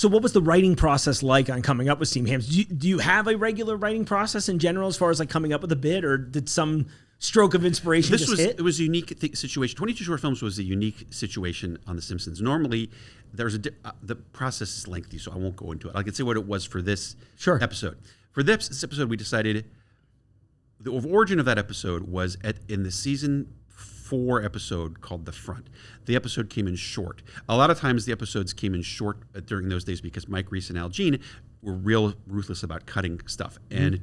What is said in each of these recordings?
So what was the writing process like on coming up with steamed hams? Do you have a regular writing process in general as far as like coming up with a bit, or did some stroke of inspiration hit? It was a unique situation. 22 Short Films was a unique situation on The Simpsons. Normally, the process is lengthy, so I won't go into it. I can say what it was for this episode. For this episode, we decided the origin of that episode was in the season 4 episode called The Front. The episode came in short. A lot of times the episodes came in short during those days because Mike Reese and Al Jean were real ruthless about cutting stuff and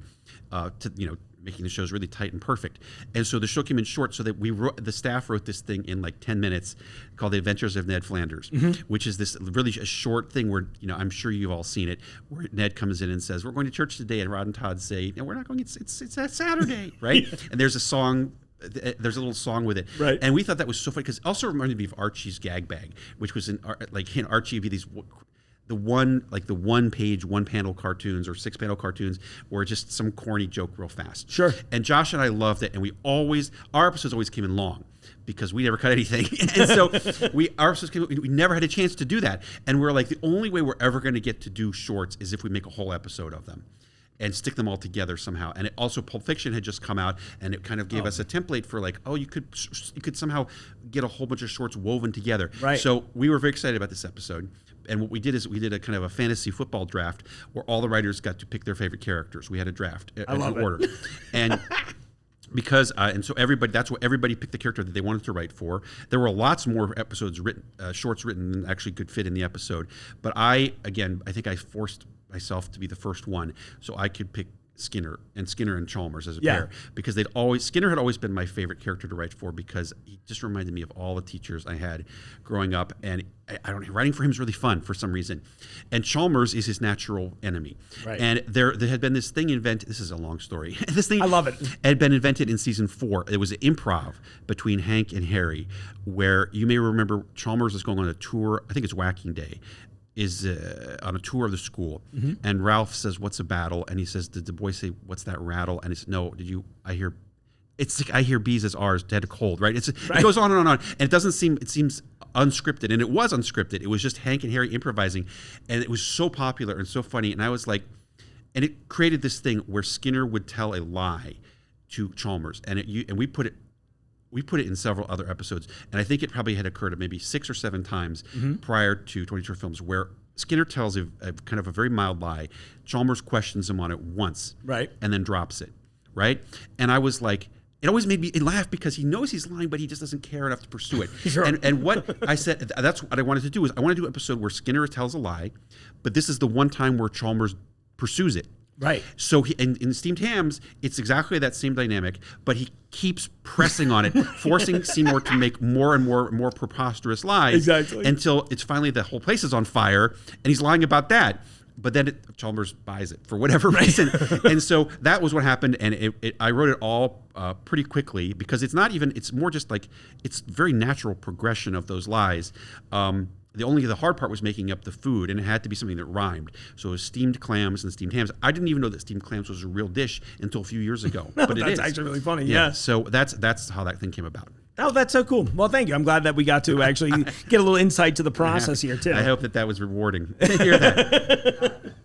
making the shows really tight and perfect. And so the show came in short, so that the staff wrote this thing in like 10 minutes called The Adventures of Ned Flanders, which is this really a short thing where, I'm sure you've all seen it, where Ned comes in and says, "We're going to church today," and Rod and Todd say, "No, we're not going, it's a Saturday," right? And there's a little song with it. Right. And we thought that was so funny because it also reminded me of Archie's Gag Bag, which was in Archie would be these the one page, one panel cartoons or 6-panel cartoons where just some corny joke real fast. Sure. And Josh and I loved it, and our episodes always came in long because we never cut anything. And so our episodes we never had a chance to do that. And we're like, the only way we're ever going to get to do shorts is if we make a whole episode of them and stick them all together somehow. And it also, Pulp Fiction had just come out, and it kind of gave us a template for like, you could somehow get a whole bunch of shorts woven together. Right. So we were very excited about this episode. And what we did is we did a kind of a fantasy football draft where all the writers got to pick their favorite characters. We had a draft in order. And because so that's what everybody picked the character that they wanted to write for. There were lots more episodes written, shorts written than actually could fit in the episode. But I think I forced myself to be the first one so I could pick Skinner and Chalmers as a pair, because Skinner had always been my favorite character to write for because he just reminded me of all the teachers I had growing up, and writing for him is really fun for some reason. And Chalmers is his natural enemy. Right. And there had been this thing invented. This is a long story. This thing I love it. Had been invented in season 4. It was an improv between Hank and Harry, where you may remember Chalmers is going on a tour. I think it's Whacking Day. Is on a tour of the school, and Ralph says, "What's a battle?" And he says, "Did the boy say, 'What's that rattle?' And he said, 'No, I hear B's as R's, dead cold,' right?" It goes on and on, and it seems unscripted, and it was unscripted. It was just Hank and Harry improvising, and it was so popular and so funny. And I was like, and it created this thing where Skinner would tell a lie to Chalmers, and we put it in several other episodes, and I think it probably had occurred maybe 6 or 7 times prior to 22 Films, where Skinner tells a kind of a very mild lie. Chalmers questions him on it once, right, and then drops it, right? And I was like, it always made me laugh because he knows he's lying, but he just doesn't care enough to pursue it. Sure. And what I said, that's what I wanted to do, is I want to do an episode where Skinner tells a lie, but this is the one time where Chalmers pursues it. Right. So in Steamed Hams, it's exactly that same dynamic, but he keeps pressing on it, forcing Seymour to make more and more preposterous lies. Exactly. Until it's finally the whole place is on fire, and he's lying about that. But then Chalmers buys it for whatever reason. And so that was what happened, and I wrote it all pretty quickly because it's more just like, it's very natural progression of those lies. The hard part was making up the food, and it had to be something that rhymed. So it was steamed clams and steamed hams. I didn't even know that steamed clams was a real dish until a few years ago. But that's actually really funny. Yeah. So that's how that thing came about. Oh, that's so cool. Well, thank you. I'm glad that we got to actually get a little insight to the process here too. I hope that was rewarding to hear that.